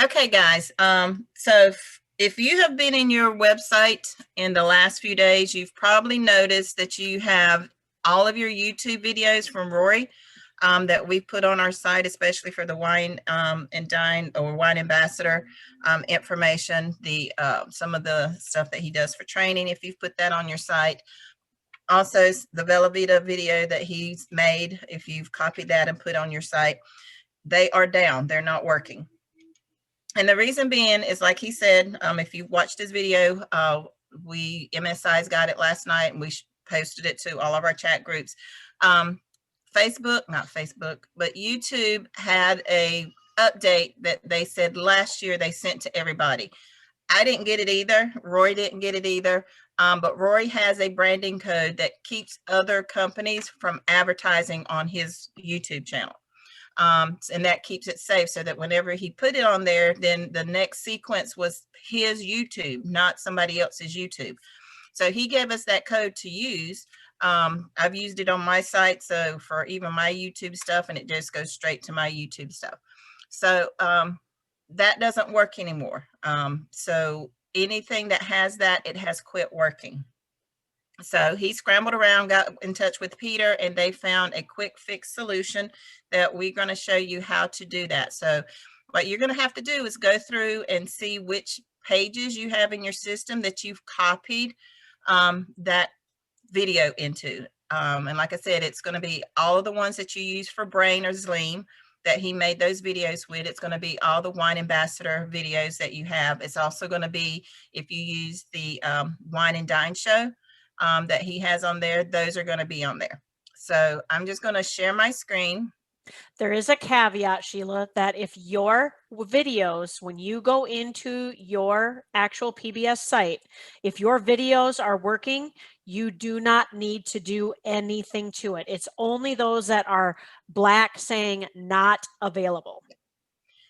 Okay, guys. So if you have been in your website in the last few days, you've probably noticed that you have all of your YouTube videos from Rory that we put on our site, especially for the wine and dine or wine ambassador information, the some of the stuff that he does for training. If you've put that on your site, also the Velveeta video that he's made, if you've copied that and put on your site, they are down. They're not working. And the reason being is, like he said, if you watched his video, MSI's got it last night and we posted it to all of our chat groups. Not Facebook, but YouTube had a update that they said last year they sent to everybody. I didn't get it either. Roy didn't get it either. But Roy has a branding code that keeps other companies from advertising on his YouTube channel. And that keeps it safe so that whenever he put it on there, then the next sequence was his YouTube, not somebody else's YouTube. So he gave us that code to use. I've used it on my site, so for even my YouTube stuff, and it just goes straight to my YouTube stuff. So that doesn't work anymore. So anything that has that, it has quit working. So he scrambled around, got in touch with Peter, and they found a quick fix solution that we're going to show you how to do that. So what you're going to have to do is go through and see which pages you have in your system that you've copied that video into. And like I said, it's going to be all of the ones that you use for Brain or Zleem that he made those videos with. It's going to be all the Wine Ambassador videos that you have. It's also going to be, if you use the Wine and Dine show, that he has on there, those are going to be on there. So I'm just going to share my screen. There is a caveat, Sheila, that if your videos, when you go into your actual PBS site, if your videos are working, you do not need to do anything to it. It's only those that are black saying not available.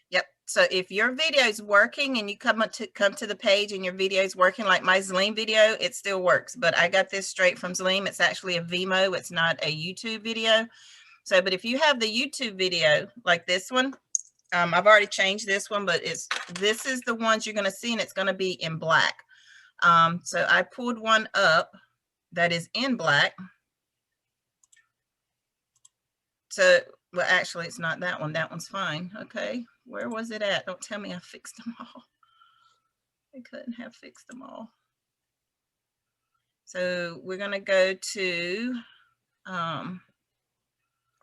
Yep. So if your video is working and you come to the page and your video is working, like my Zleem video, it still works. But I got this straight from Zleem. It's actually a Vimeo. It's not a YouTube video. So, but if you have the YouTube video like this one, I've already changed this one, but this is the ones you're going to see, and it's going to be in black. So I pulled one up that is in black. So, well, actually, it's not that one. That one's fine. Okay. Where was it at? Don't tell me I fixed them all. I couldn't have fixed them all. So we're going to go to,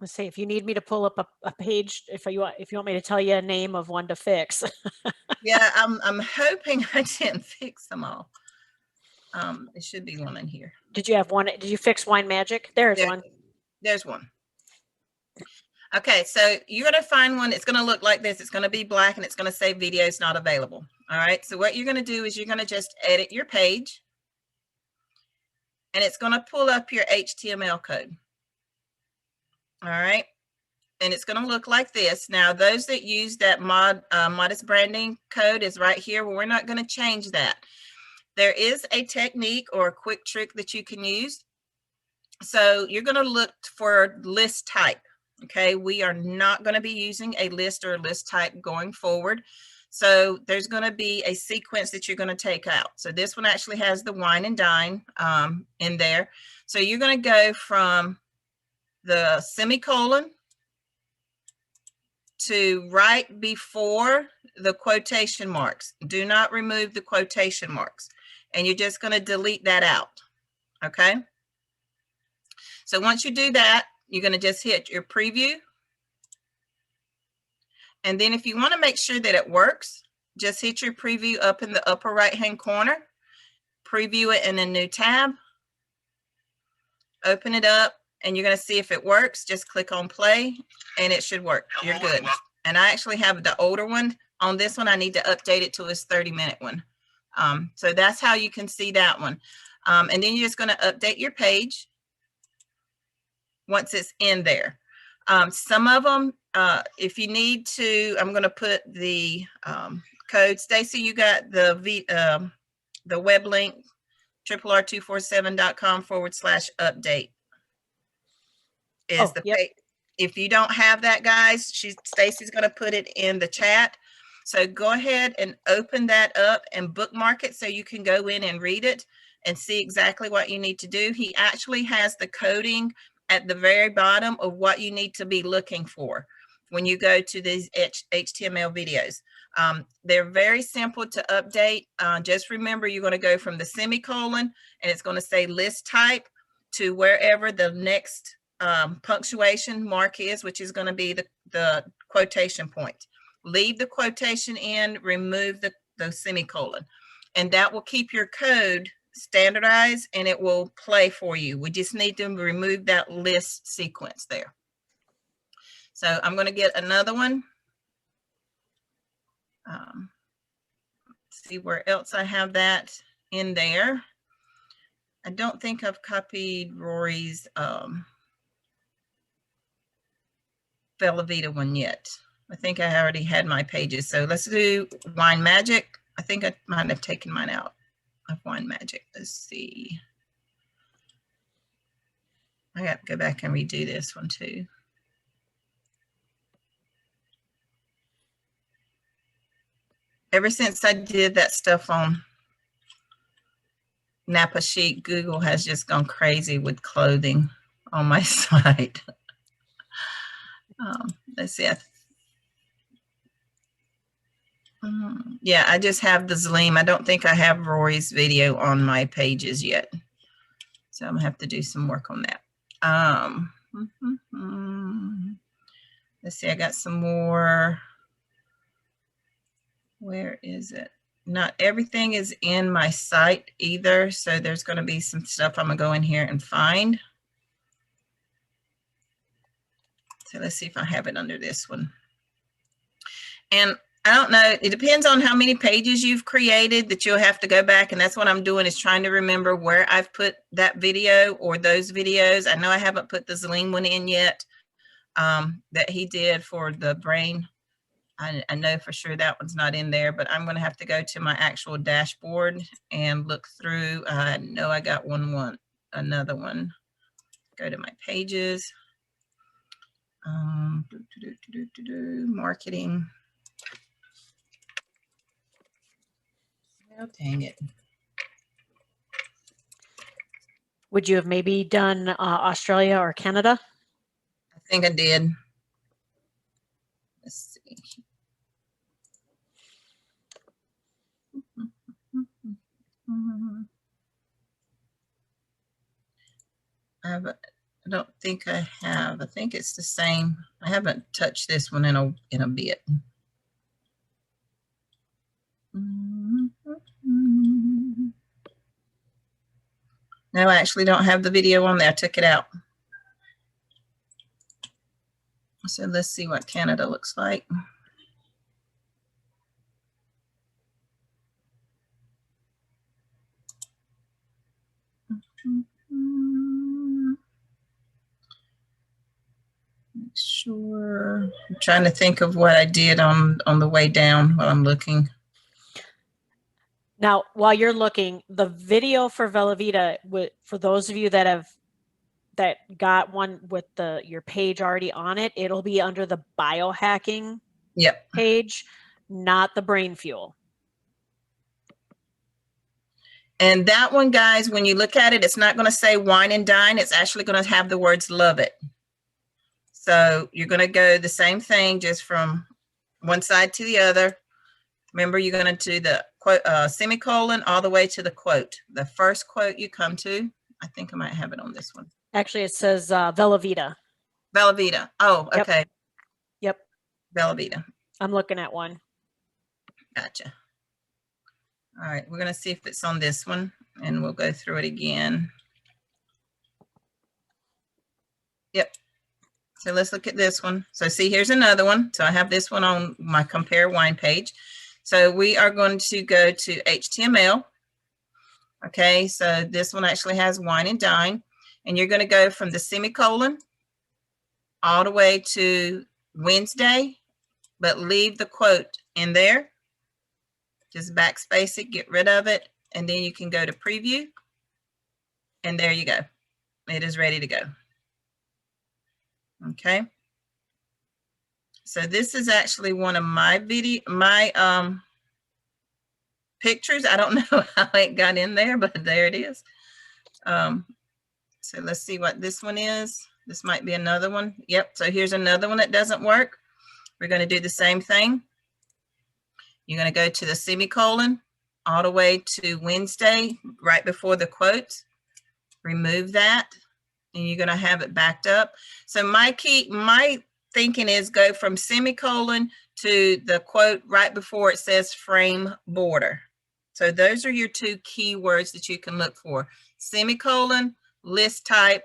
let's see, if you need me to pull up a page, if you want me to tell you a name of one to fix. Yeah, I'm hoping I didn't fix them all. There should be one in here. Did you have one? Did you fix Wine Magic? There's one. There's one. Okay, so you're going to find one. It's going to look like this. It's going to be black, and it's going to say videos not available. All right, so what you're going to do is you're going to just edit your page, and it's going to pull up your HTML code. All right, and it's going to look like this. Now, those that use that modest branding code is right here. Well, we're not going to change that. There is a technique or a quick trick that you can use. So you're going to look for list type. Okay, we are not going to be using a list or a list type going forward. So there's going to be a sequence that you're going to take out. So this one actually has the Wine and Dine in there. So you're going to go from the semicolon to right before the quotation marks. Do not remove the quotation marks. And you're just going to delete that out. Okay. So once you do that, you're going to just hit your preview. And then if you want to make sure that it works, just hit your preview up in the upper right-hand corner, preview it in a new tab, open it up, and you're going to see if it works. Just click on play, and it should work. You're good. And I actually have the older one. On this one, I need to update it to its 30-minute one. So that's how you can see that one. And then you're just going to update your page once it's in there. Some of them, if you need to, I'm going to put the code. Stacy, you got the web link, RRR247.com/update is the page. If you don't have that, guys, Stacy's going to put it in the chat. So go ahead and open that up and bookmark it so you can go in and read it and see exactly what you need to do. He actually has the coding at the very bottom of what you need to be looking for when you go to these HTML videos. They're very simple to update. Just remember, you're going to go from the semicolon and it's going to say list type to wherever the next punctuation mark is, which is going to be the quotation point. Leave the quotation in, remove the semicolon, and that will keep your code standardized and it will play for you. We just need to remove that list sequence there. So I'm going to get another one. See where else I have that in there. I don't think I've copied Rory's Velveeta one yet. I think I already had my pages. So let's do Wine Magic. I think I might have taken mine out of Wine Magic. Let's see. I got to go back and redo this one too. Ever since I did that stuff on Napa Chic, Google has just gone crazy with clothing on my site. Let's see. Yeah, I just have the Zleem. I don't think I have Rory's video on my pages yet. So I'm gonna have to do some work on that. Let's see, I got some more. Where is it? Not everything is in my site either. So there's going to be some stuff I'm going to go in here and find. So let's see if I have it under this one. And I don't know, it depends on how many pages you've created that you'll have to go back. And that's what I'm doing, is trying to remember where I've put that video or those videos. I know I haven't put the Zleem one in yet that he did for the brain. I know for sure that one's not in there, but I'm going to have to go to my actual dashboard and look through. I know I got another one. Go to my pages. Marketing. Oh, dang it. Would you have maybe done Australia or Canada? I think I did. Let's see. I don't think I have. I think it's the same. I haven't touched this one in a bit. No, I actually don't have the video on there. I took it out. So let's see what Canada looks like. Make sure. I'm trying to think of what I did on the way down while I'm looking. Now, while you're looking, the video for Velveeta, for those of you that got one with your page already on it, it'll be under the biohacking page, not the brain fuel. And that one, guys, when you look at it, it's not going to say wine and dine. It's actually going to have the words love it. So you're going to go the same thing, just from one side to the other. Remember, you're going to do the quote, semicolon all the way to the quote. The first quote you come to, I think I might have it on this one. Actually, it says Velveeta. Velveeta. Oh, okay. Yep. Velveeta. I'm looking at one. Gotcha. All right, we're going to see if it's on this one, and we'll go through it again. Yep. So let's look at this one. So see, here's another one. So I have this one on my compare wine page. So we are going to go to HTML. Okay, so this one actually has wine and dine. And you're going to go from the semicolon all the way to Wednesday, but leave the quote in there. Just backspace it, get rid of it, and then you can go to preview. And there you go. It is ready to go. Okay. So this is actually one of my pictures. I don't know how it got in there, but there it is. So let's see what this one is. This might be another one. Yep, so here's another one that doesn't work. We're going to do the same thing. You're going to go to the semicolon all the way to Wednesday, right before the quotes. Remove that, and you're going to have it backed up. So my thinking is go from semicolon to the quote right before it says frame border. So those are your two keywords that you can look for. Semicolon, list type,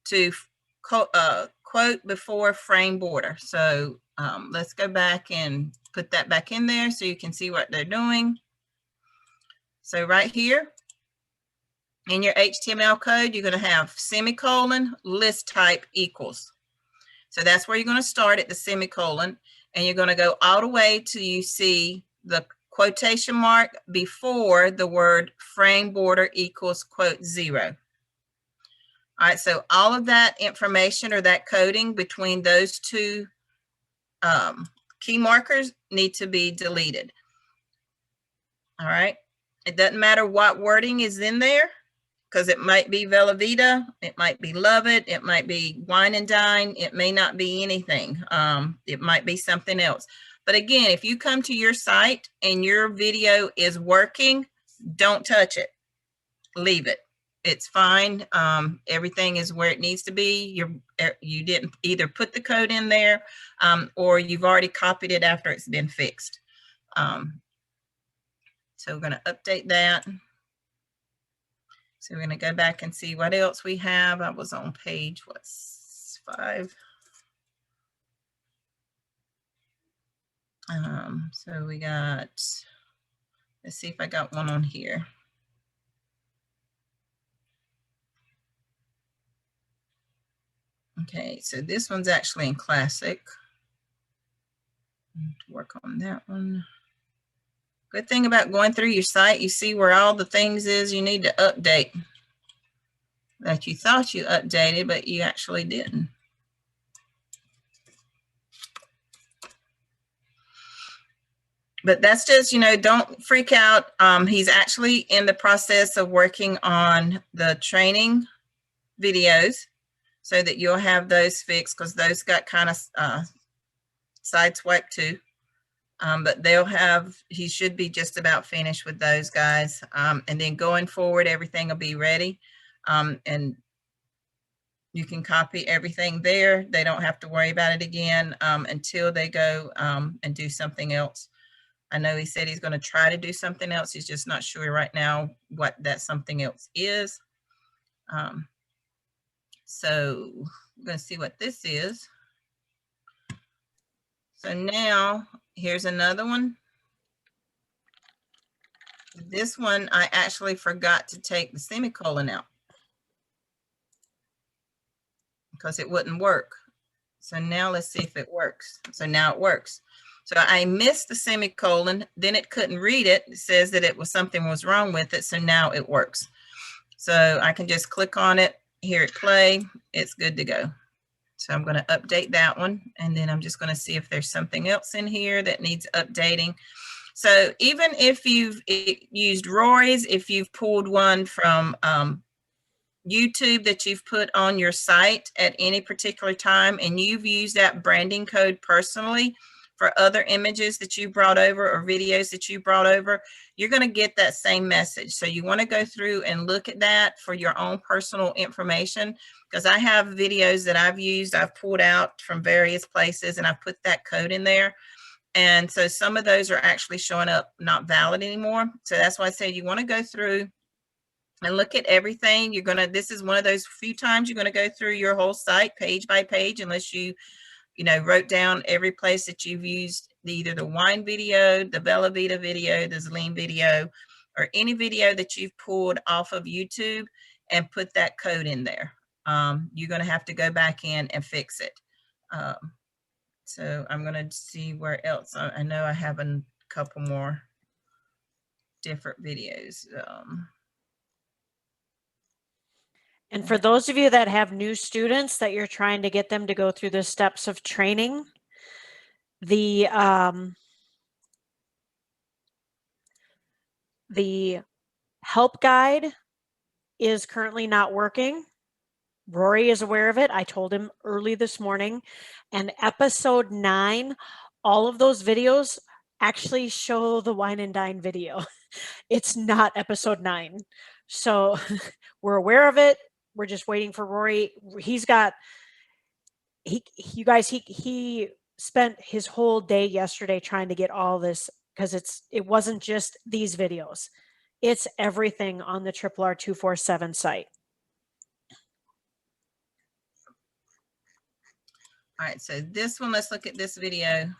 to quote before frame border. So let's go back and put that back in there so you can see what they're doing. So right here in your HTML code, you're going to have semicolon, list type equals. So that's where you're going to start at the semicolon, and you're going to go all the way till you see the quotation mark before the word frame border equals quote 0. All right, so all of that information or that coding between those two key markers need to be deleted. All right, it doesn't matter what wording is in there, because it might be Vela Vita, it might be Love It, it might be Wine and Dine, it may not be anything. It might be something else. But again, if you come to your site and your video is working, don't touch it. Leave it. It's fine. Everything is where it needs to be. You didn't either put the code in there or you've already copied it after it's been fixed. So we're going to update that. So we're going to go back and see what else we have. I was on page, what's 5? So we got, let's see if I got one on here. Okay, so this one's actually in Classic. To work on that one. Good thing about going through your site, you see where all the things is you need to update that you thought you updated, but you actually didn't. But that's just, you know, don't freak out. He's actually in the process of working on the training videos so that you'll have those fixed, because those got kind of sideswiped too. But he should be just about finished with those guys. And then going forward, everything will be ready. And you can copy everything there. They don't have to worry about it again until they go and do something else. I know he said he's going to try to do something else. He's just not sure right now what that something else is. So we're going to see what this is. So now here's another one. This one, I actually forgot to take the semicolon out because it wouldn't work. So now let's see if it works. So now it works. So I missed the semicolon, then it couldn't read it. It says that something was wrong with it. So now it works. So I can just click on it, hear it play. It's good to go. So I'm going to update that one. And then I'm just going to see if there's something else in here that needs updating. So even if you've used Rory's, if you've pulled one from YouTube that you've put on your site at any particular time, and you've used that branding code personally for other images that you brought over or videos that you brought over, you're going to get that same message. So you want to go through and look at that for your own personal information, because I have videos that I've used, I've pulled out from various places, and I've put that code in there. And so some of those are actually showing up not valid anymore. So that's why I say you want to go through and look at everything. This is one of those few times you're going to go through your whole site page by page, unless you wrote down every place that you've used either the wine video, the Bella Vita video, the Zelene video, or any video that you've pulled off of YouTube and put that code in there. You're going to have to go back in and fix it. So I'm going to see where else. I know I have a couple more different videos. And for those of you that have new students that you're trying to get them to go through the steps of training, The help guide is currently not working. Rory is aware of it. I told him early this morning. And episode 9, all of those videos actually show the wine and dine video. It's not episode 9. So we're aware of it. We're just waiting for Rory. He's got you guys, he spent his whole day yesterday trying to get all this, because it wasn't just these videos. It's everything on the RRR247 site. All right, so this one, let's look at this video.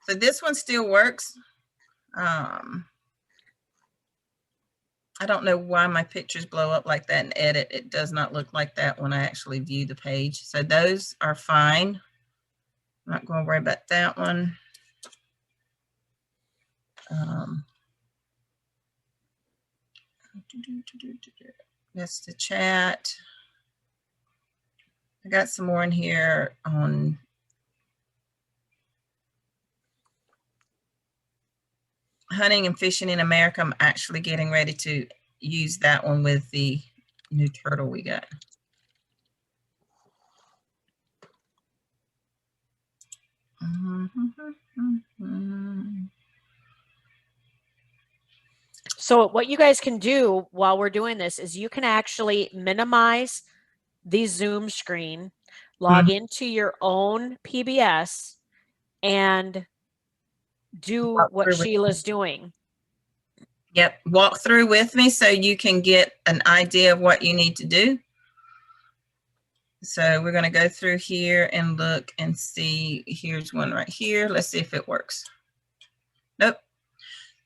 So this one still works. I don't know why my pictures blow up like that in edit. It does not look like that when I actually view the page. So those are fine. I'm not going to worry about that one. That's the chat. I got some more in here on hunting and fishing in America. I'm actually getting ready to use that one with the new turtle we got. So what you guys can do while we're doing this is you can actually minimize the Zoom screen, log into your own PBS, and do what Sheila's doing. Yep, walk through with me so you can get an idea of what you need to do. So we're going to go through here and look and see. Here's one right here. Let's see if it works. Nope.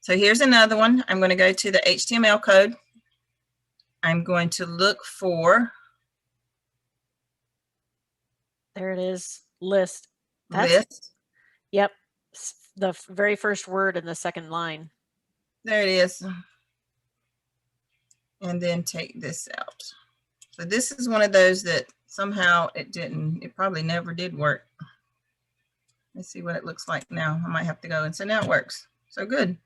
So here's another one. I'm going to go to the HTML code. I'm going to look for. There it is. List. List. Yep. The very first word in the second line. There it is. And then take this out. So this is one of those that somehow it probably never did work. Let's see what it looks like now. I might have to go. And so now it works. So good.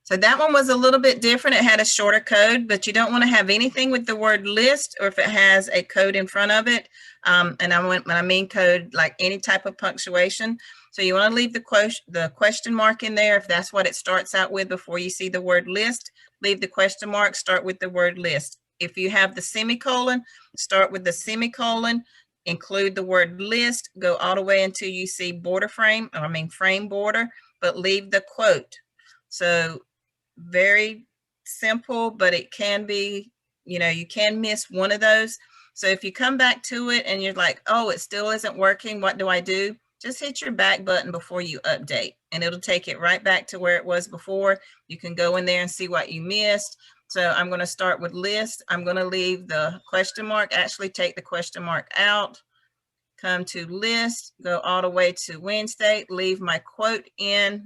So that one was a little bit different. It had a shorter code, but you don't want to have anything with the word list or if it has a code in front of it. And when I mean code, like any type of punctuation. So you want to leave the question mark in there if that's what it starts out with before you see the word list. Leave the question mark, start with the word list. If you have the semicolon, start with the semicolon, include the word list, go all the way until you see border frame, frame border, but leave the quote. So very simple, but it can be, you can miss one of those. So if you come back to it and you're like, oh, it still isn't working, what do I do? Just hit your back button before you update and it'll take it right back to where it was before. You can go in there and see what you missed. So I'm going to start with list. I'm going to leave the question mark, actually take the question mark out, come to list, go all the way to Wednesday, leave my quote in,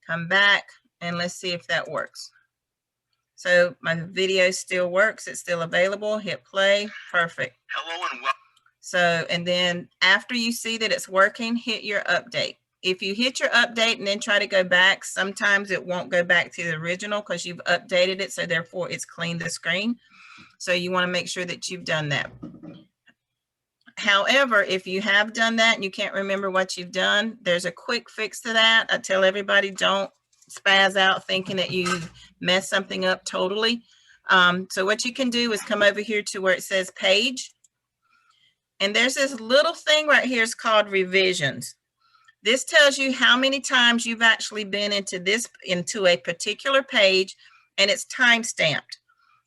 come back, and let's see if that works. So my video still works. It's still available. Hit play. Perfect. Hello and welcome. So, and then after you see that it's working, hit your update. If you hit your update and then try to go back, sometimes it won't go back to the original because you've updated it. So therefore it's cleaned the screen. So you want to make sure that you've done that. However, if you have done that and you can't remember what you've done, there's a quick fix to that. I tell everybody, don't spaz out thinking that you messed something up totally. So what you can do is come over here to where it says page. And there's this little thing right here. It's called revisions. This tells you how many times you've actually been into a particular page, and it's time stamped.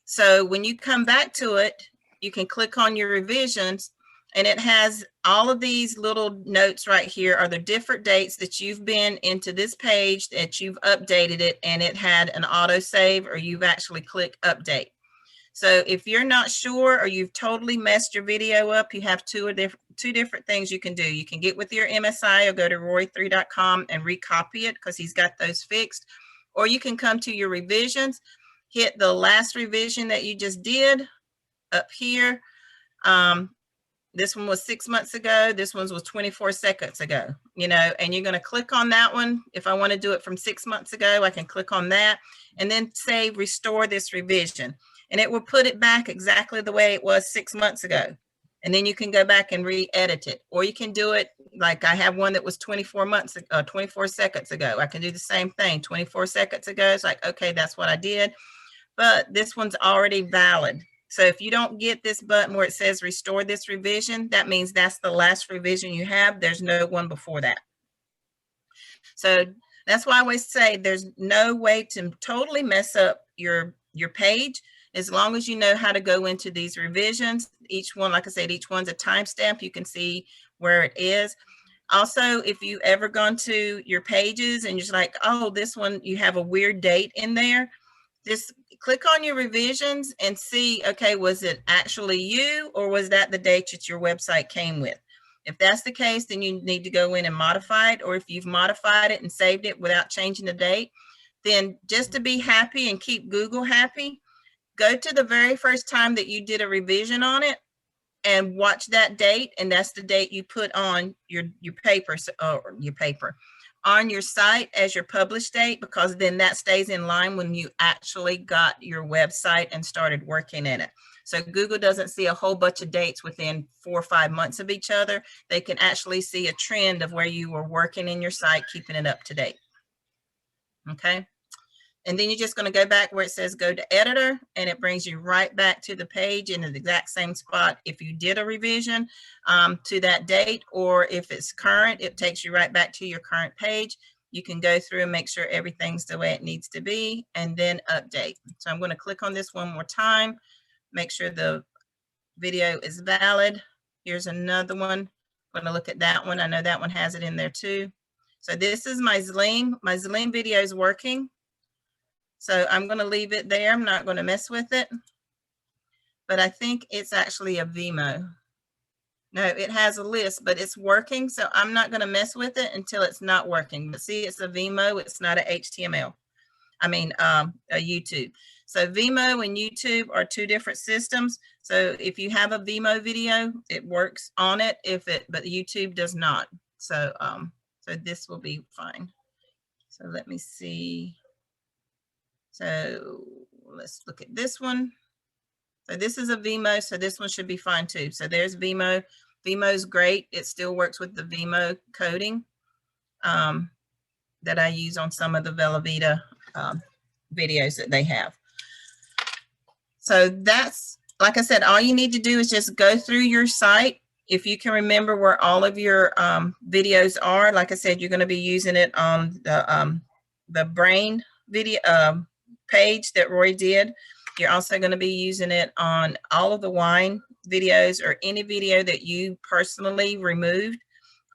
So when you come back to it, you can click on your revisions, and it has all of these little notes right here are the different dates that you've been into this page, that you've updated it, and it had an auto save or you've actually clicked update. So if you're not sure or you've totally messed your video up, you have two different things you can do. You can get with your MSI or go to rory3.com and recopy it because he's got those fixed. Or you can come to your revisions, hit the last revision that you just did up here. This one was 6 months ago. This one was 24 seconds ago. you know, and you're going to click on that one. If I want to do it from 6 months ago, I can click on that and then say restore this revision, and it will put it back exactly the way it was 6 months ago. And then you can go back and re-edit it, or you can do it like I have one that was 24 seconds ago. I can do the same thing 24 seconds ago. It's like, okay, that's what I did, but this one's already valid. So if you don't get this button where it says restore this revision, that means that's the last revision you have. There's no one before that. So that's why I always say there's no way to totally mess up your page, as long as you know how to go into these revisions. Each one, like I said, each one's a timestamp. You can see where it is. Also, if you ever gone to your pages and you're just like, oh, this one, you have a weird date in there, just click on your revisions and see, okay, was it actually you, or was that the date that your website came with? If that's the case, then you need to go in and modify it. Or if you've modified it and saved it without changing the date, then just to be happy and keep Google happy, go to the very first time that you did a revision on it and watch that date, and that's the date you put on your paper, or your paper on your site as your published date, because then that stays in line when you actually got your website and started working in it. So Google doesn't see a whole bunch of dates within 4 or 5 months of each other. They can actually see a trend of where you were working in your site, keeping it up to date. Okay. And then you're just going to go back where it says go to editor, and it brings you right back to the page in the exact same spot. If you did a revision to that date, or if it's current, it takes you right back to your current page. You can go through and make sure everything's the way it needs to be, and then update. So I'm going to click on this one more time, make sure the video is valid. Here's another one. I'm going to look at that one. I know that one has it in there too. So this is my Zleam. My Zleam video is working. So I'm going to leave it there. I'm not going to mess with it. But I think it's actually a Vimo. No, it has a list, but it's working. So I'm not going to mess with it until it's not working. But see, it's a Vimo. It's not a HTML. I mean, a YouTube. So Vimo and YouTube are two different systems. So if you have a Vimo video, it works on it. But YouTube does not. So, so this will be fine. So let me see. So let's look at this one. So this is a Vimo, so this one should be fine too. So there's Vimo. Vimo's great. It still works with the Vimo coding that I use on some of the Velveeta videos that they have. So that's, like I said, all you need to do is just go through your site. If you can remember where all of your videos are, like I said, you're going to be using it on the brain video page that Roy did. You're also going to be using it on all of the wine videos, or any video that you personally removed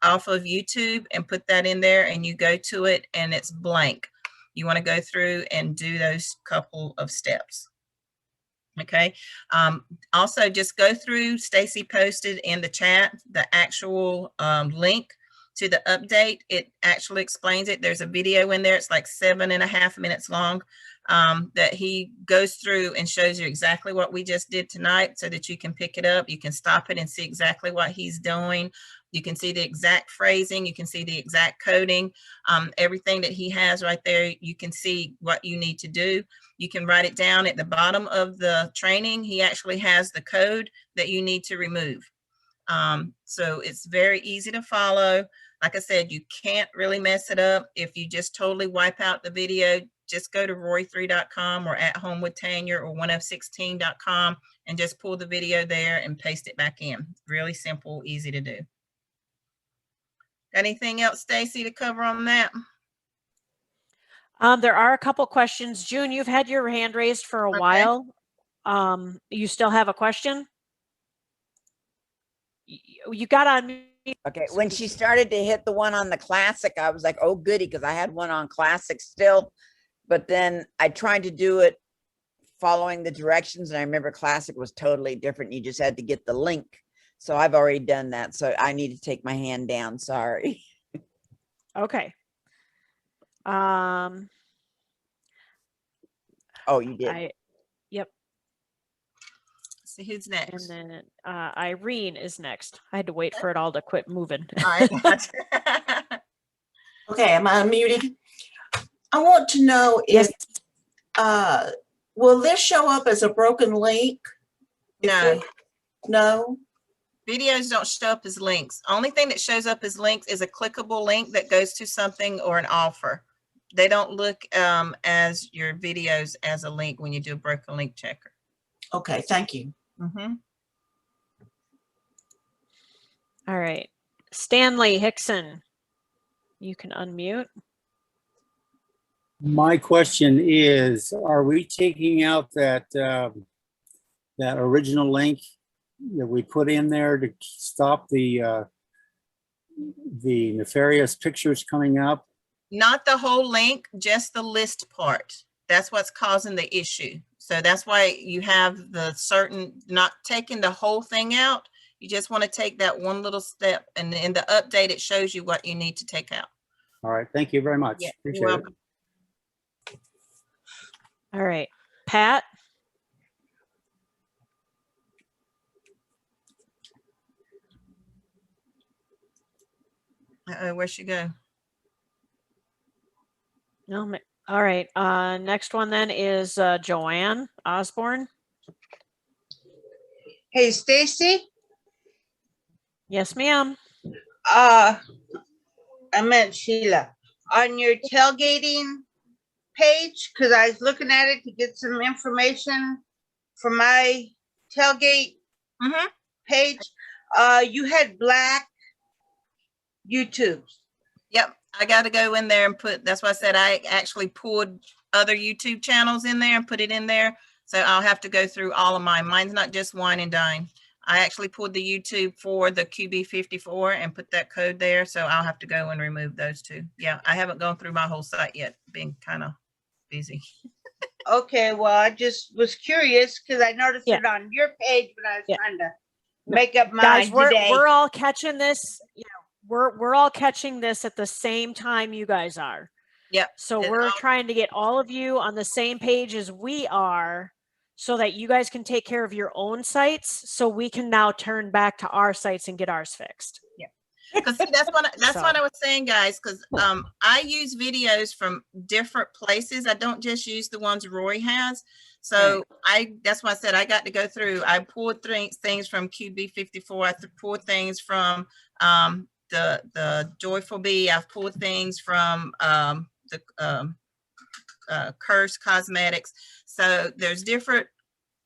off of YouTube and put that in there, and you go to it and it's blank. You want to go through and do those couple of steps. Okay. Also, just go through, Stacy posted in the chat the actual link to the update. It actually explains it. There's a video in there. It's like 7.5 minutes long that he goes through and shows you exactly what we just did tonight, so that you can pick it up. You can stop it and see exactly what he's doing. You can see the exact phrasing. You can see the exact coding, everything that he has right there. You can see what you need to do. You can write it down at the bottom of the training. He actually has the code that you need to remove. So it's very easy to follow. Like I said, you can't really mess it up. If you just totally wipe out the video, just go to roy3.com or at home with Tanya or 1of16.com and just pull the video there and paste it back in. Really simple, easy to do. Got anything else, Stacy, to cover on that? There are a couple questions. June, you've had your hand raised for a while. You still have a question? You got on mute. Okay, when she started to hit the one on the classic, I was like, oh goody, because I had one on classic still. But then I tried to do it following the directions, and I remember classic was totally different. You just had to get the link. So I've already done that. So I need to take my hand down. Sorry. Okay. Oh, you did. Yep. Let's see who's next. And then Irene is next. I had to wait for it all to quit moving. All right. Okay, am I unmuted? I want to know if, will this show up as a broken link? No. No? Videos don't show up as links. Only thing that shows up as links is a clickable link that goes to something or an offer. They don't look as your videos as a link when you do a broken link checker. Okay, thank you. Mm-hmm. All right. Stanley Hickson, you can unmute. My question is, are we taking out that that original link that we put in there to stop the nefarious pictures coming up? Not the whole link, just the list part. That's what's causing the issue. So that's why you have the certain, not taking the whole thing out. You just want to take that one little step, and in the update, it shows you what you need to take out. All right, thank you very much. Yeah, Appreciate you're welcome. All right. Pat? Uh-oh, where'd she go? No. All right. Next one then is Joanne Osborne. Hey, Stacy. Yes, ma'am. I meant Sheila. On your tailgating page, because I was looking at it to get some information for my tailgate Mm-hmm. page. You had black YouTubes. Yep, I got to go in there and put, that's why I said I actually pulled other YouTube channels in there and put it in there. So I'll have to go through all of mine. Mine's not just Wine and Dine. I actually pulled the YouTube for the QB54 and put that code there. So I'll have to go and remove those two. Yeah, I haven't gone through my whole site yet, being kind of busy. Okay, well, I just was curious because I noticed it on your page when I was trying to make up mine Guys, today. we're all catching this. You know, we're all catching this at the same time you guys are. Yep. So we're trying to get all of you on the same page as we are, so that you guys can take care of your own sites, so we can now turn back to our sites and get ours fixed. Yeah. Because that's what I was saying, guys, because I use videos from different places. I don't just use the ones Roy has. So that's why I said I got to go through. I pulled things from QB54. I pulled things from the Joyful Bee. I've pulled things from the Curse Cosmetics. So there's different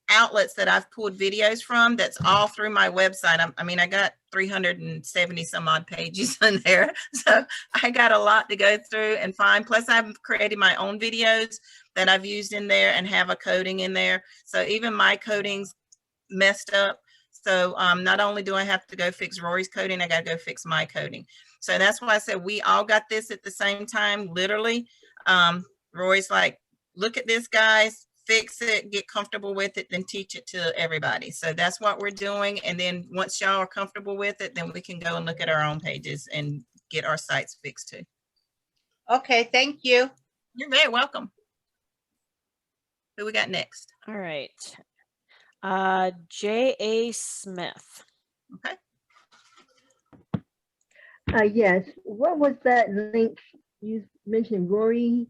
outlets that I've pulled videos from. That's all through my website. I mean, I got 370 some odd pages in there. So I got a lot to go through and find. Plus I've created my own videos that I've used in there and have a coding in there. So even my coding's messed up. So not only do I have to go fix Rory's coding, I got to go fix my coding. So that's why I said we all got this at the same time, literally. Rory's like, look at this, guys, fix it, get comfortable with it, then teach it to everybody. So that's what we're doing. And then once y'all are comfortable with it, then we can go and look at our own pages and get our sites fixed too. Okay, thank you. You're very welcome. Who we got next? All right. J.A. Smith. Okay. Yes. What was that link you mentioned, Rory?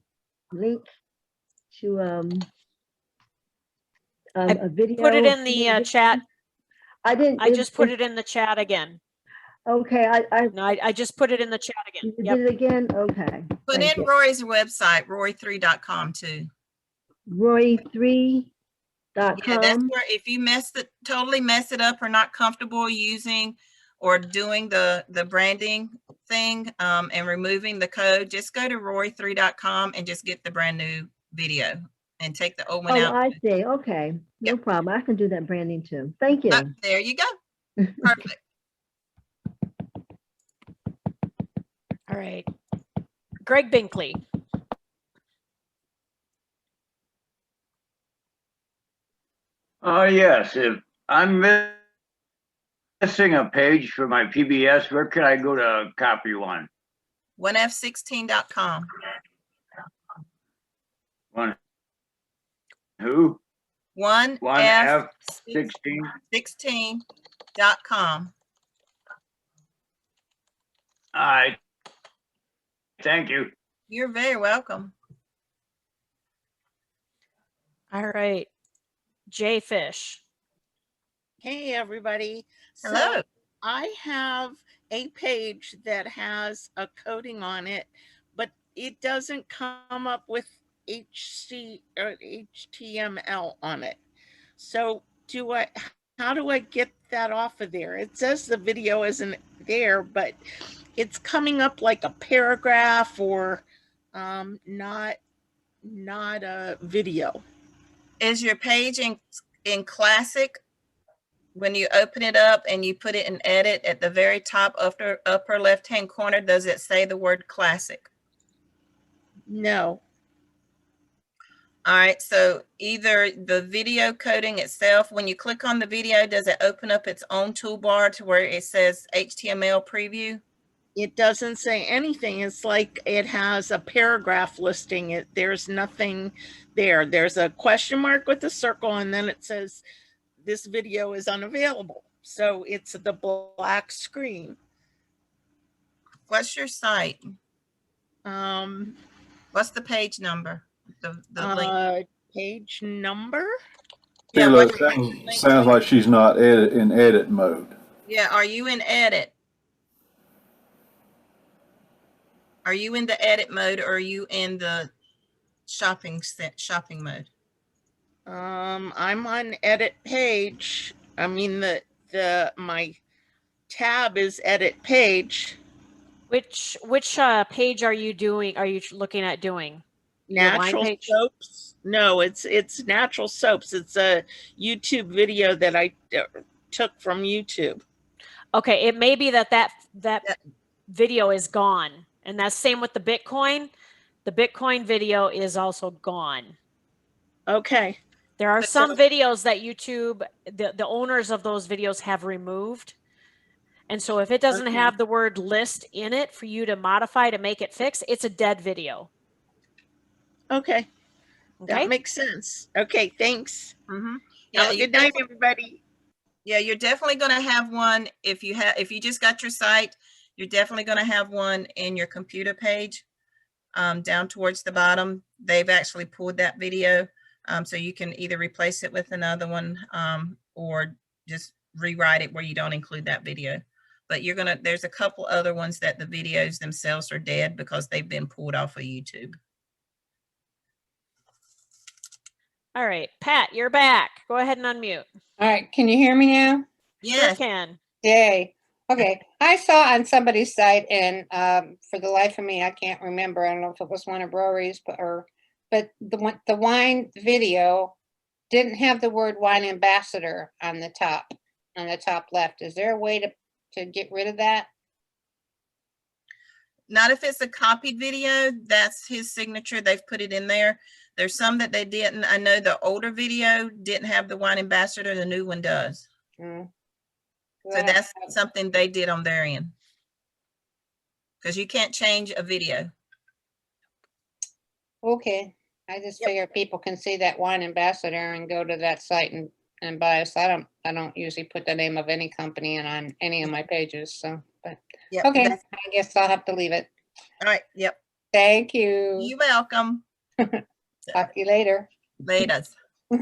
Link to a video. Put it in the chat. I didn't. I just put it in the chat again. Okay. I just put it in the chat again. You did it again. Okay. Put in Rory's website, rory3.com too. Rory3.com. Yeah, that's where if you totally mess it up or not comfortable using or doing the branding thing and removing the code, just go to rory3.com and just get the brand new video and take the old one out. Oh, I see. Okay. No problem. I can do that branding too. Thank you. There you go. Perfect. All right. Greg Binkley. Yes, if I'm missing a page for my PBS, where can I go to copy one? 1f16.com. One who? 1f16.com. 16.com. All right. Thank you. You're very welcome. All right. Jay Fish. Hey, everybody. Hello. So I have a page that has a coding on it, but it doesn't come up with HC or HTML on it. So how do I get that off of there? It says the video isn't there, but it's coming up like a paragraph or not a video. Is your page in Classic? When you open it up and you put it in edit, at the very top upper left-hand corner, does it say the word Classic? No. All right, so either the video coding itself, when you click on the video, does it open up its own toolbar to where it says HTML preview? It doesn't say anything. It's like it has a paragraph listing it. There's nothing there. There's a question mark with a circle, and then it says this video is unavailable. So it's the black screen. What's your site? Um, What's the page number? The link. Page number? Yeah, Sheila, what sounds like she's not in edit mode. Yeah, are you in edit? Are you in the edit mode, or are you in the shopping mode? I'm on edit page. I mean my tab is edit page. Which page are you doing? Are you looking at doing? Natural soaps? No, it's natural soaps. It's a YouTube video that I took from YouTube. Okay, it may be that video is gone, and that's same with the Bitcoin. The Bitcoin video is also gone. Okay. There are some videos that YouTube, the owners of those videos have removed. And so if it doesn't have the word list in it for you to modify to make it fix, it's a dead video. Okay. That makes sense. Okay, thanks. Mm-hmm. Yeah, good night, everybody. Yeah, you're definitely going to have one if you just got your site. You're definitely going to have one in your computer page, down towards the bottom. They've actually pulled that video, so you can either replace it with another one, or just rewrite it where you don't include that video. But there's a couple other ones that the videos themselves are dead because they've been pulled off of YouTube. All right, Pat, you're back. Go ahead and unmute. All right, can you hear me now? Sure can. Yay. Okay, I saw on somebody's site, and for the life of me, I can't remember. I don't know if it was one of Rory's, but the wine video didn't have the word wine ambassador on the top left. Is there a way to get rid of that? Not if it's a copied video. That's his signature. They've put it in there. There's some that they didn't. I know the older video didn't have the wine ambassador. The new one does. So that's something they did on their end. Because you can't change a video. Okay. I just figure people can see that wine ambassador and go to that site and buy us. I don't usually put the name of any company in on any of my pages. So, but okay, I guess I'll have to leave it. All right. Yep. Thank you. You're welcome. Talk to you later. Later. All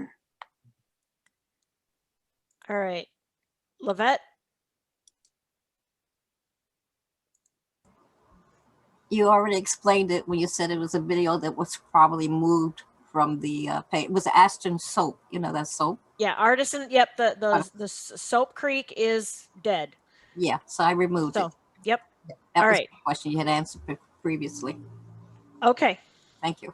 right. Lavette? You already explained it when you said it was a video that was probably moved from the page. It was Aston soap, that soap. Yeah, Artisan. Yep, the Soap Creek is dead. Yeah, so I removed it. Yep. That All was right. the question you had answered previously. Okay. Thank you.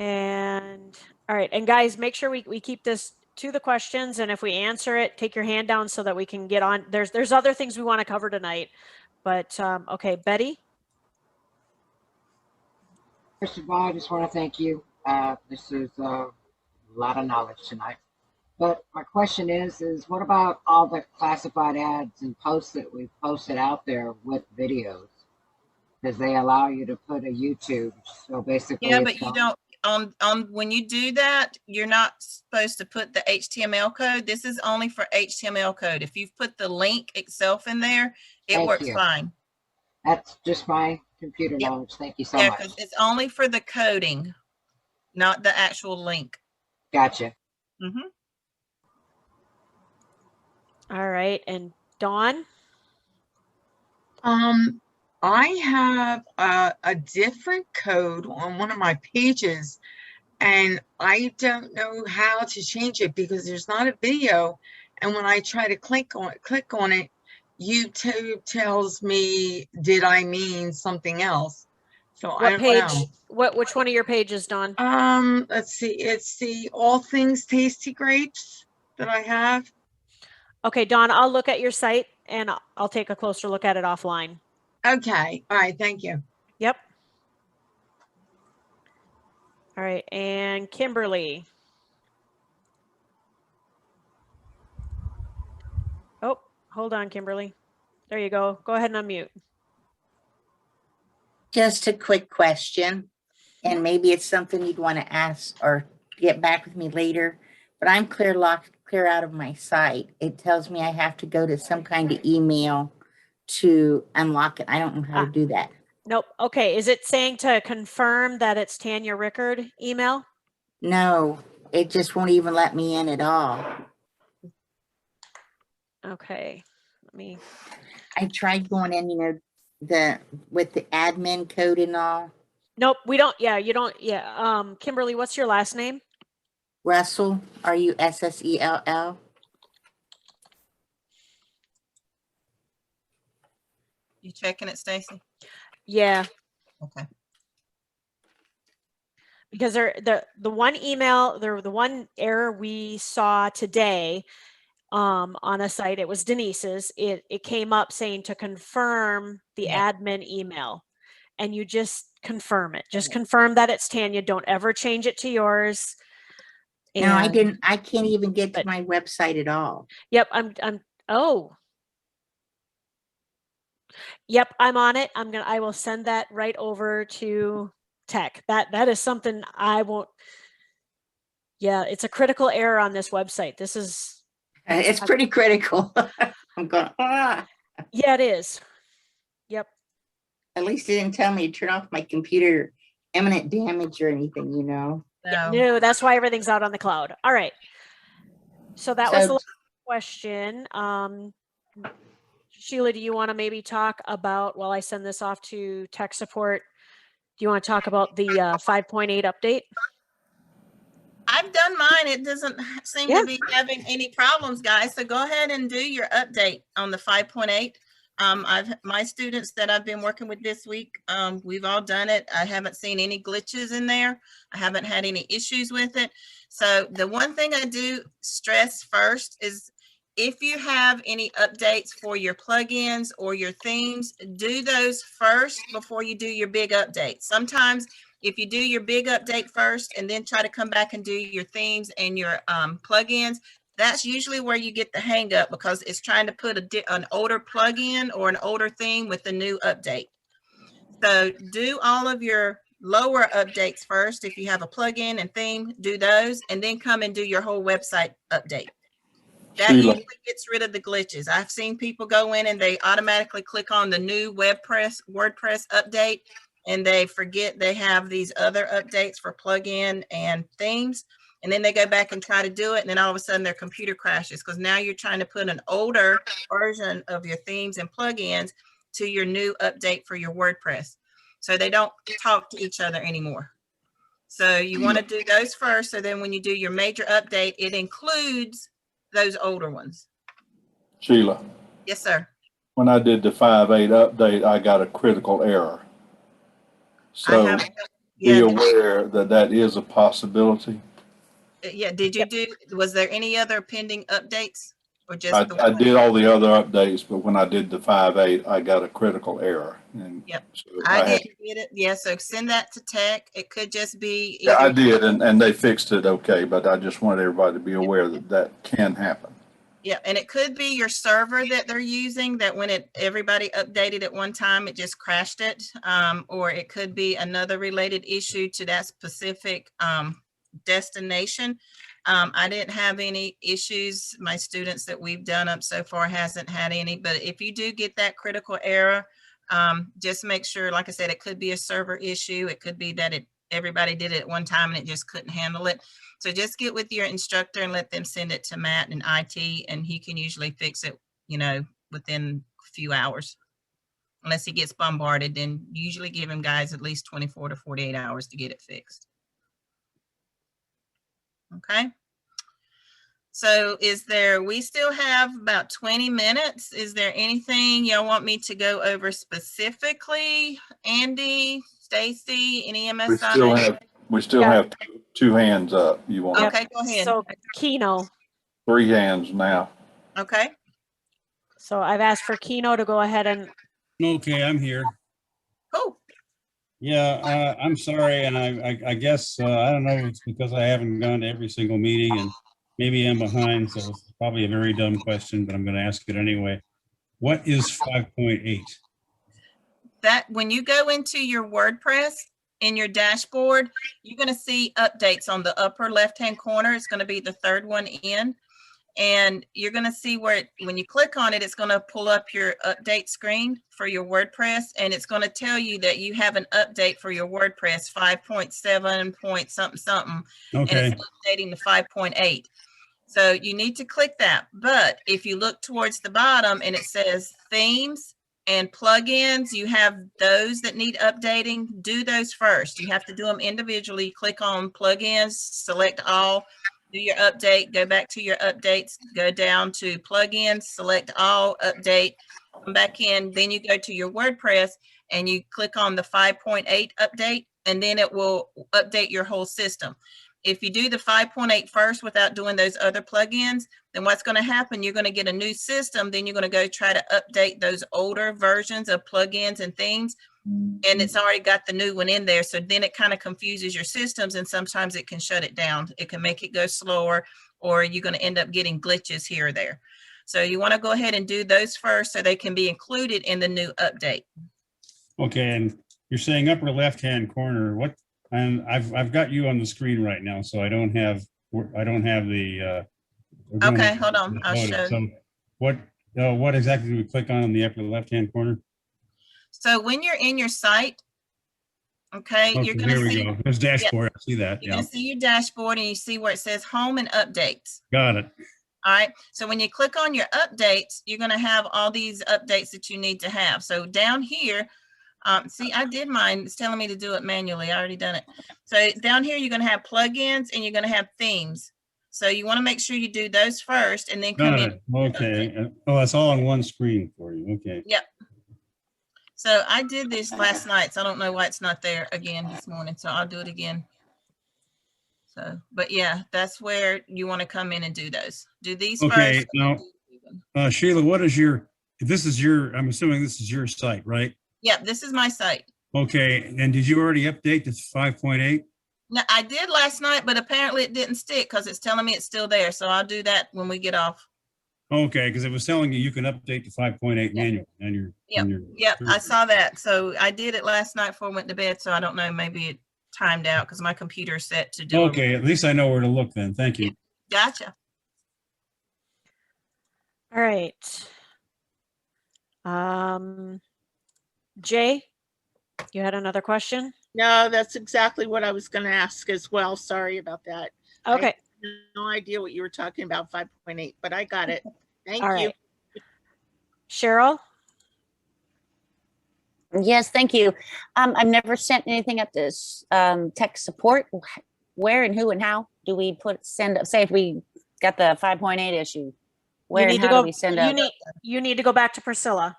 And all right, and guys, make sure we keep this to the questions, and if we answer it, take your hand down so that we can get on. There's other things we want to cover tonight, but okay, Betty. First of all, I just want to thank you. This is a lot of knowledge tonight. But my question is what about all the classified ads and posts that we've posted out there with videos? Because they allow you to put a YouTube. So basically, yeah, but you don't. When you do that, you're not supposed to put the HTML code. This is only for HTML code. If you've put the link itself in there, it works fine. That's just my computer Yep. knowledge. Thank you so Yeah, much. because it's only for the coding, not the actual link. Gotcha. Mhm. All right, and Dawn? I have a different code on one of my pages, and I don't know how to change it because there's not a video. And when I try to click on it, YouTube tells me, did I mean something else? So I What don't page? know. Which one of your pages, Dawn? Let's see. It's the All Things Tasty Grapes that I have. Okay, Dawn, I'll look at your site and I'll take a closer look at it offline. Okay. All right. Thank you. Yep. All right, and Kimberly. Oh, hold on, Kimberly. There you go. Go ahead and unmute. Just a quick question, and maybe it's something you'd want to ask or get back with me later, but I'm clear out of my site. It tells me I have to go to some kind of email to unlock it. I don't know how to do that. Nope. Okay, is it saying to confirm that it's Tanya Rickard email? No, it just won't even let me in at all. Okay, let me. I tried going in, with the admin code and all. Nope, we don't. Yeah, you don't. Yeah. Kimberly, what's your last name? Russell, Russell. You checking it, Stacy? Yeah. Okay. Because the one email, the one error we saw today on a site, it was Denise's. It came up saying to confirm the admin email, and you just confirm it. Just confirm that it's Tanya. Don't ever change it to yours. No, I didn't. I can't even get to my website at all. Yep, oh. Yep, I'm on it. I will send that right over to tech. That is something I won't. Yeah, it's a critical error on this website. This is. It's pretty critical. I'm going, Yeah, it is. Yep. At least it didn't tell me to turn off my computer, imminent damage or anything, Yeah, no, that's why everything's out on the cloud. All right. So that was the last question. Sheila, do you want to maybe talk about, while I send this off to tech support, do you want to talk about the 5.8 update? I've done mine. It doesn't seem to be having any problems, guys. So go ahead and do your update on the 5.8. My students that I've been working with this week, we've all done it. I haven't seen any glitches in there. I haven't had any issues with it. So the one thing I do stress first is if you have any updates for your plugins or your themes, do those first before you do your big update. Sometimes if you do your big update first and then try to come back and do your themes and your plugins, that's usually where you get the hang up, because it's trying to put an older plugin or an older theme with the new update. So do all of your lower updates first. If you have a plugin and theme, do those, and then come and do your whole website update. That usually gets rid of the glitches. I've seen people go in and they automatically click on the new WordPress update, and they forget they have these other updates for plugin and themes. And then they go back and try to do it. And then all of a sudden their computer crashes, because now you're trying to put an older version of your themes and plugins to your new update for your WordPress. So they don't talk to each other anymore. So you want to do those first. So then when you do your major update, it includes those older ones. Sheila. Yes, sir. When I did the 5.8 update, I got a critical error. So be aware that that is a possibility. Yeah. Did you was there any other pending updates, or just I did all the other updates, but when I did the 5.8, I got a critical error. And so I didn't get it. Yeah. So send that to tech. It could just be. Yeah, I did. And they fixed it. Okay. But I just wanted everybody to be aware that that can happen. Yeah, and it could be your server that they're using, that when everybody updated at one time, it just crashed it. Or it could be another related issue to that specific destination. I didn't have any issues. My students that we've done up so far hasn't had any, but if you do get that critical error, Just make sure, like I said, it could be a server issue. It could be that everybody did it at one time and it just couldn't handle it. So just get with your instructor and let them send it to Matt in IT, and he can usually fix it, within a few hours. Unless he gets bombarded, then usually give him guys at least 24 to 48 hours to get it fixed. Okay. So we still have about 20 minutes. Is there anything y'all want me to go over specifically? Andy, Stacy, any EMS? We still have two hands up. You want? Okay, go ahead. So Keno. 3 hands now. Okay. So I've asked for Keno to go ahead and. Okay, I'm here. Cool. Yeah, I'm sorry, and I guess I don't know if it's because I haven't gone to every single meeting, and maybe I'm behind, so it's probably a very dumb question, but I'm going to ask it anyway. What is 5.8? That when you go into your WordPress in your dashboard, you're going to see updates on the upper left-hand corner. It's going to be the third one in. And you're going to see where when you click on it, it's going to pull up your update screen for your WordPress. And it's going to tell you that you have an update for your WordPress 5.7 point something something. Okay. And it's updating to 5.8. So you need to click that. But if you look towards the bottom and it says themes and plugins, you have those that need updating. Do those first. You have to do them individually. Click on plugins, select all. Do your update, go back to your updates, go down to plugins, select all, update, come back in, then you go to your WordPress and you click on the 5.8 update, and then it will update your whole system. If you do the 5.8 first without doing those other plugins, then what's going to happen, you're going to get a new system, then you're going to go try to update those older versions of plugins and things, and it's already got the new one in there. So then it kind of confuses your systems, and sometimes it can shut it down. It can make it go slower, or you're going to end up getting glitches here or there. So you want to go ahead and do those first so they can be included in the new update. Okay, and you're saying upper left-hand corner. What? And I've got you on the screen right now, so I don't have the. Okay, hold on. I'll show. So what exactly do we click on the upper left-hand corner? So when you're in your site, okay, you're going to see. There we go. There's dashboard. I see that. You're going to see your dashboard, and you see where it says home and updates. Got it. All right. So when you click on your updates, you're going to have all these updates that you need to have. So down here, see, I did mine. It's telling me to do it manually. I already done it. So down here, you're going to have plugins and you're going to have themes. So you want to make sure you do those first and then come in. Okay. Oh, that's all on one screen for you. Okay. Yep. So I did this last night, so I don't know why it's not there again this morning. So I'll do it again. So, but yeah, that's where you want to come in and do those. Do these first. Okay. Now, Sheila, I'm assuming this is your site, right? Yep, this is my site. Okay. And did you already update to 5.8? No, I did last night, but apparently it didn't stick because it's telling me it's still there. So I'll do that when we get off. Okay, because it was telling you can update to 5.8 manual on your. Yep, I saw that. So I did it last night before I went to bed. So I don't know, maybe it timed out because my computer's set to do. Okay, at least I know where to look then. Thank you. Gotcha. All right. Jay, you had another question? No, that's exactly what I was going to ask as well. Sorry about that. Okay. I had no idea what you were talking about 5.8, but I got it. Thank All you. right. Cheryl? Yes, thank you. I've never sent anything up to tech support. Where and who and how do we send up? Say if we got the 5.8 issue, where and how do we send up? You need to go back to Priscilla.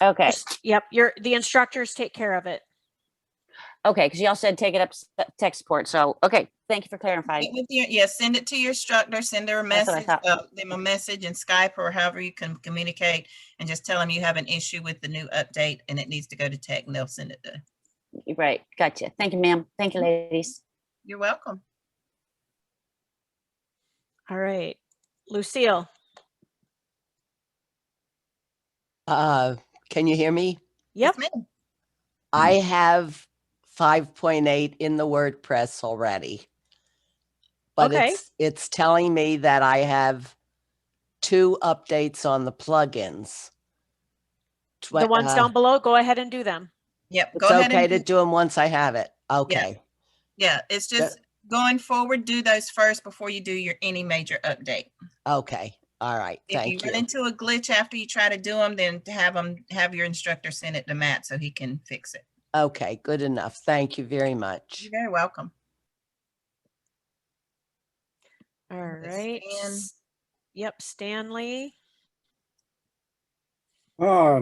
Okay. Yep. The instructors take care of it. Okay, because y'all said take it up tech support. So okay, thank you for clarifying. Send it to your instructor. Send her a message, them a message in Skype or however you can communicate, and just tell them you have an issue with the new update and it needs to go to tech, and they'll send it to. Right, gotcha. Thank you, ma'am. Thank you, ladies. You're welcome. All right, Lucille. Can you hear me? Yep. Yes, I have 5.8 in the WordPress already. But okay. it's telling me that I have 2 updates on the plugins. The ones down below, go ahead and do them. Yep. It's okay to do them once I have it. Okay. Yeah, it's just going forward, do those first before you do your any major update. Okay. All right. If you run into a glitch after you try to do them, then have your instructor send it to Matt so he can fix it. Okay, good enough. Thank you very much. You're very welcome. All right. Yep, Stanley. Why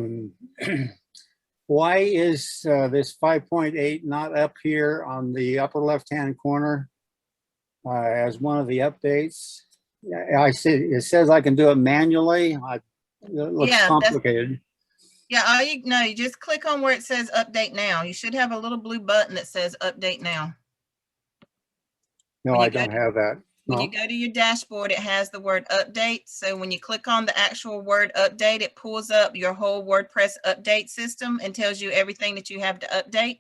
is this 5.8 not up here on the upper left-hand corner as one of the updates? I see it says I can do it manually. It looks complicated. Yeah, you just click on where it says update now. You should have a little blue button that says update now. No, I don't have that. When you go to your dashboard, it has the word update. So when you click on the actual word update, it pulls up your whole WordPress update system and tells you everything that you have to update.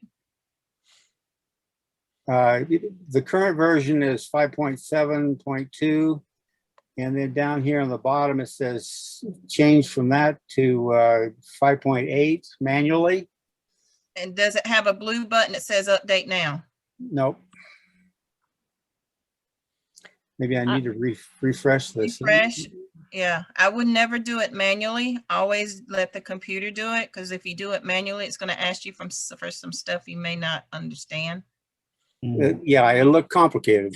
The current version is 5.7.2. And then down here on the bottom, it says change from that to 5.8 manually. And does it have a blue button that says update now? Nope. Maybe I need to refresh this. Refresh. Yeah, I would never do it manually. Always let the computer do it, because if you do it manually, it's going to ask you for some stuff you may not understand. Yeah, it looked complicated.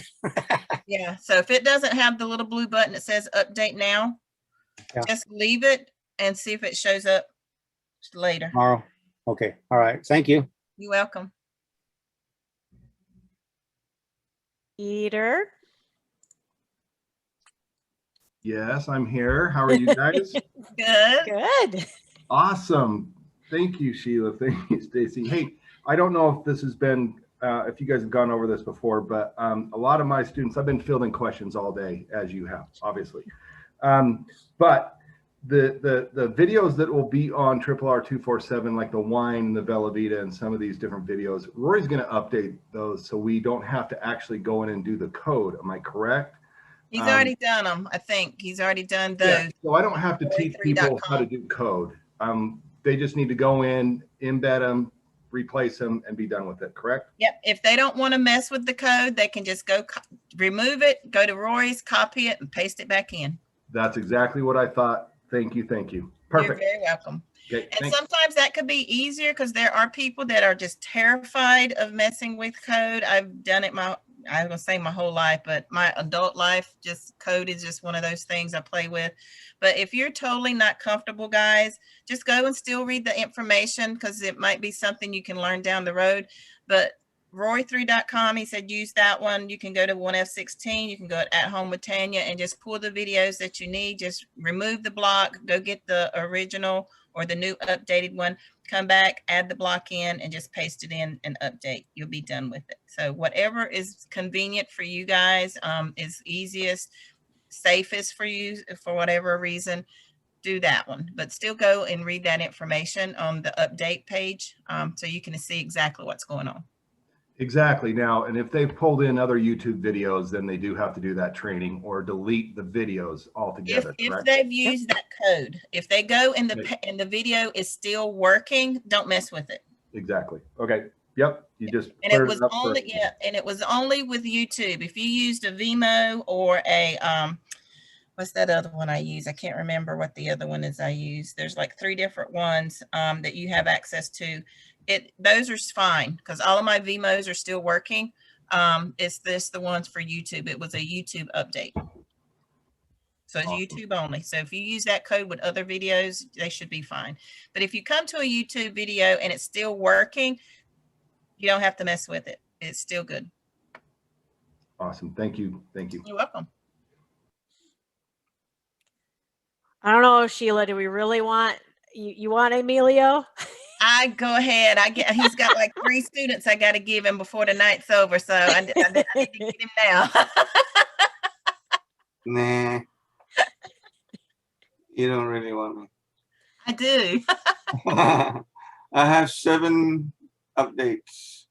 Yeah, so if it doesn't have the little blue button that says update now, just leave it and see if it shows up later. Tomorrow. Okay. All right. Thank you. You're welcome. Peter. Yes, I'm here. How are you guys? Good. Good. Awesome. Thank you, Sheila. Thank you, Stacy. Hey, I don't know if this has been, if you guys have gone over this before, but a lot of my students, I've been fielding questions all day, as you have, obviously. But the videos that will be on RRR247, like the wine, the Bella Vita, and some of these different videos, Rory's going to update those so we don't have to actually go in and do the code. Am I correct? He's already done them. I think he's already done those. Yeah, so I don't have to teach people how to do code. They just need to go in, embed them, replace them, and be done with it, correct? Yep. If they don't want to mess with the code, they can just go remove it, go to Rory's, copy it, and paste it back in. That's exactly what I thought. Thank you. Thank you. Perfect. You're very welcome. Okay, and sometimes that could be easier because there are people that are just terrified of messing with code. I've done it I was gonna say my whole life, but my adult life, just code is just one of those things I play with. But if you're totally not comfortable, guys, just go and still read the information because it might be something you can learn down the road. But Rory3.com, he said use that one. You can go to 1F16, you can go at Home with Tanya and just pull the videos that you need. Just remove the block, go get the original or the new updated one, come back, add the block in, and just paste it in and update. You'll be done with it. So whatever is convenient for you guys, is easiest, safest for you for whatever reason, do that one. But still go and read that information on the update page so you can see exactly what's going on. Exactly. Now, and if they've pulled in other YouTube videos, then they do have to do that training or delete the videos altogether. If they've used that code, if they go and the video is still working, don't mess with it. Exactly. Okay. Yep. You just and it was only and it was only with YouTube. If you used a Vimeo or a what's that other one I use? I can't remember what the other one is I use. There's like 3 different ones that you have access to. Those are fine because all of my Vimos are still working. It's the ones for YouTube. It was a YouTube update. So it's YouTube only. So if you use that code with other videos, they should be fine. But if you come to a YouTube video and it's still working, you don't have to mess with it. It's still good. Awesome. Thank you. Thank you. You're welcome. I don't know, Sheila, do we really want, you want Emilio? I go ahead. He's got like 3 students I got to give him before the night's over. So I need to get him now. Nah. You don't really want me. I do. I have 7 updates.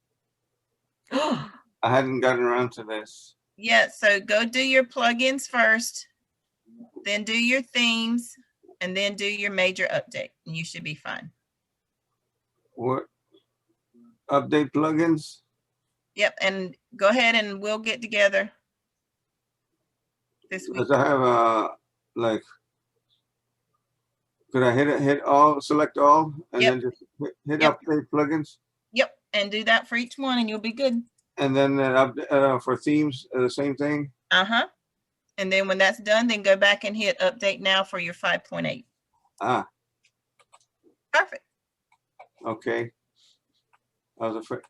I hadn't gotten around to this. Yeah, so go do your plugins first, then do your themes, and then do your major update, and you should be fine. What? Update plugins? Yep, and go ahead and we'll get together this week. Does I have like, could I hit all, select all, and Yep. then just hit Yep. update plugins? Yep, and do that for each one and you'll be good. And then for themes, the same thing? Uh-huh. And then when that's done, then go back and hit update now for your 5.8. Ah, Perfect. okay. I was afraid.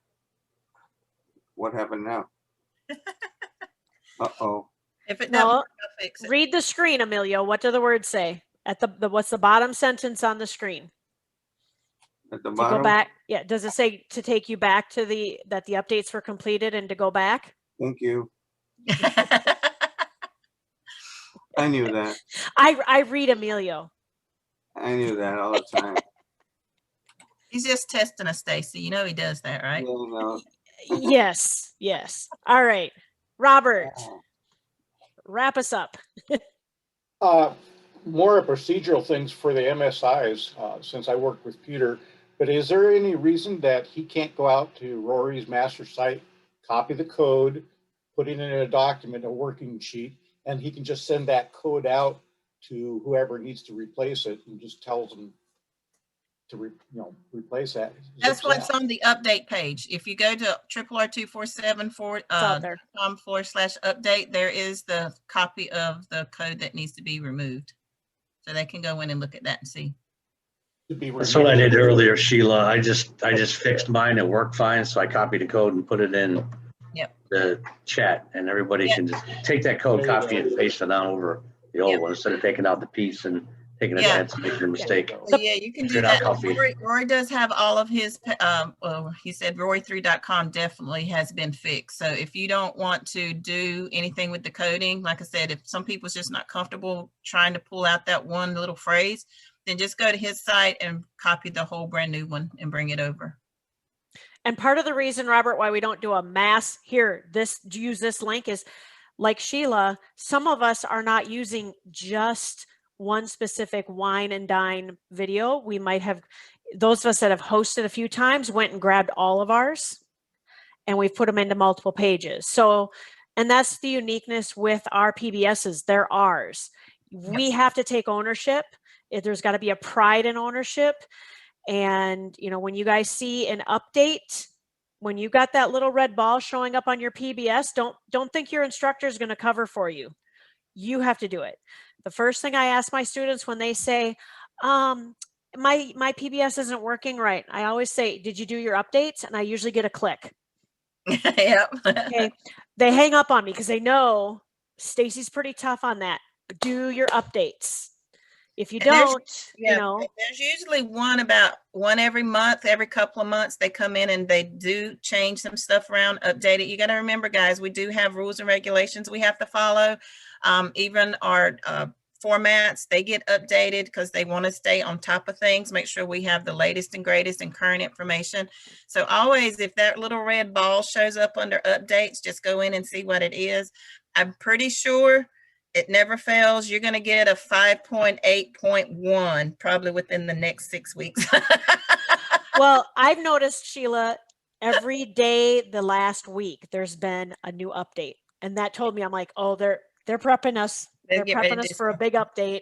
What happened now? Uh-oh. If it doesn't No, work, I'll fix it. read the screen, Emilio. What do the words say? At the what's the bottom sentence on the screen? At the To bottom? go back. Yeah. Does it say to take you back to that the updates were completed and to go back? Thank you. I knew that. I read Emilio. I knew that all the time. He's just testing us, Stacy. You know he does that, right? Yeah, no. Yes. Yes. All right. Robert, wrap us up. More procedural things for the MSIs, since I work with Peter, but is there any reason that he can't go out to Rory's master site, copy the code, put it in a document, a working sheet, and he can just send that code out to whoever needs to replace it and just tells them to replace that? That's what's on the update page. If you go to RRR247.com/update, there is the copy of the code that needs to be removed. So they can go in and look at that and see. That's what I did earlier, Sheila. I just fixed mine. It worked fine, so I copied the code and put it in the chat, and everybody can just take that code, copy and paste it on over the old one instead of taking out the piece and taking it and making a mistake. So yeah, you can do that. Rory does have all of his, well, he said rory3.com definitely has been fixed. So if you don't want to do anything with the coding, like I said, if some people's just not comfortable trying to pull out that one little phrase, then just go to his site and copy the whole brand new one and bring it over. And part of the reason, Robert, why we don't do a mass here, use this link is like Sheila, some of us are not using just one specific wine and dine video. We might have, those of us that have hosted a few times went and grabbed all of ours and we've put them into multiple pages. So, and that's the uniqueness with our PBSs, they're ours. We have to take ownership. There's got to be a pride in ownership. And, you know, when you guys see an update, when you got that little red ball showing up on your PBS, don't think your instructor is going to cover for you. You have to do it. The first thing I ask my students when they say, my PBS isn't working right, I always say, did you do your updates? And I usually get a click. Yep. Okay. They hang up on me because they know Stacy's pretty tough on that. Do your updates. If you don't, you know, there's usually one every month, every couple of months, they come in and they do change some stuff around, update it. You got to remember, guys, we do have rules and regulations we have to follow. Even our formats, they get updated because they want to stay on top of things, make sure we have the latest and greatest and current information. So always, if that little red ball shows up under updates, just go in and see what it is. I'm pretty sure it never fails. You're going to get a 5.8.1 probably within the next 6 weeks. Well, I've noticed, Sheila, every day the last week, there's been a new update. And that told me, I'm like, oh, they're prepping us. They're prepping us for a big update.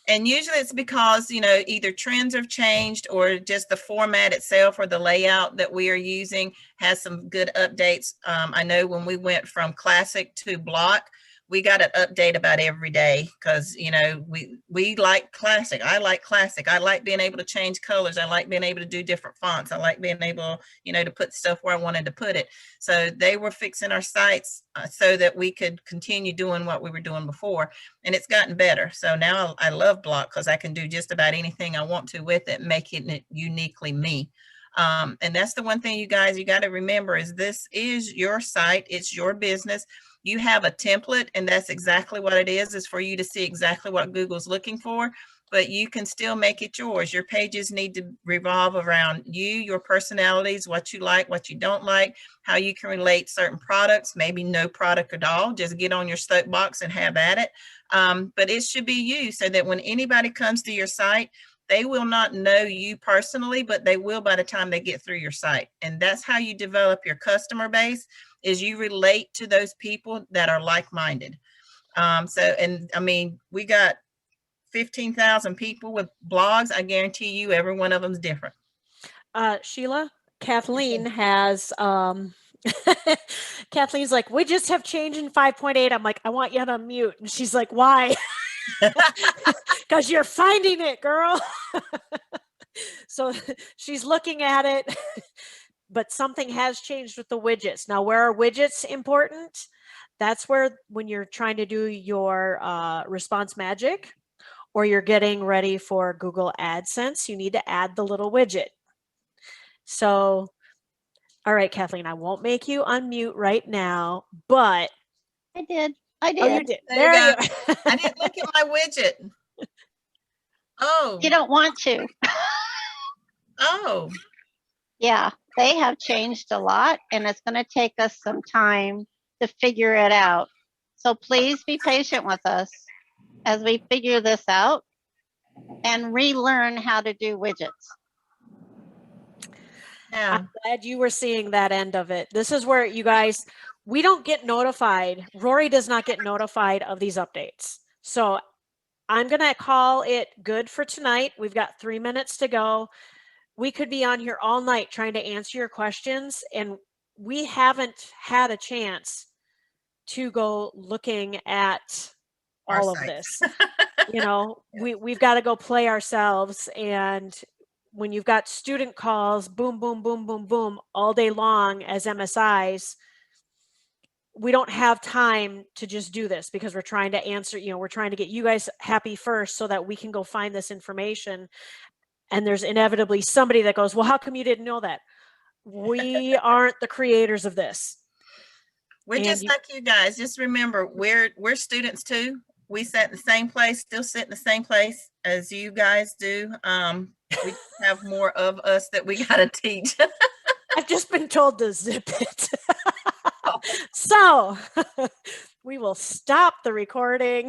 And usually it's because, you know, either trends have changed or just the format itself or the layout that we are using has some good updates. I know when we went from classic to block, we got an update about every day because, you know, we like classic. I like classic. I like being able to change colors. I like being able to do different fonts. I like being able, you know, to put stuff where I wanted to put it. So they were fixing our sites so that we could continue doing what we were doing before. And it's gotten better. So now I love block because I can do just about anything I want to with it, making it uniquely me. And that's the one thing you guys, you got to remember is this is your site. It's your business. You have a template and that's exactly what it is for you to see exactly what Google's looking for, but you can still make it yours. Your pages need to revolve around you, your personalities, what you like, what you don't like, how you can relate certain products, maybe no product at all, just get on your soapbox and have at it. But it should be you so that when anybody comes to your site, they will not know you personally, but they will by the time they get through your site. And that's how you develop your customer base, is you relate to those people that are like-minded. And I mean, we got 15,000 people with blogs. I guarantee you every one of them is different. Sheila, Kathleen has, Kathleen's like, we just have change in 5.8. I'm like, I want you to unmute. And she's like, why? Because you're finding it, girl. So she's looking at it, but something has changed with the widgets. Now, where are widgets important? That's where, when you're trying to do your response magic, or you're getting ready for Google AdSense, you need to add the little widget. So, all right, Kathleen, I won't make you unmute right now, but I did. I did. Oh, you did. There you go. I didn't look at my widget. Oh. You don't want to. Oh. Yeah, they have changed a lot, and it's going to take us some time to figure it out. So please be patient with us as we figure this out and relearn how to do widgets. Yeah. I'm glad you were seeing that end of it. This is where you guys, we don't get notified. Rory does not get notified of these updates. So I'm going to call it good for tonight. We've got 3 minutes to go. We could be on here all night trying to answer your questions, and we haven't had a chance to go looking at all of this. You know, we've got to go play ourselves, and when you've got student calls, boom, boom, boom, boom, boom, all day long as MSIs, we don't have time to just do this because we're trying to answer, you know, we're trying to get you guys happy first so that we can go find this information. And there's inevitably somebody that goes, well, how come you didn't know that? We aren't the creators of this. We're just like you guys. Just remember, we're students too. We sat in the same place, still sit in the same place as you guys do. We have more of us that we got to teach. I've just been told to zip it. So we will stop the recording.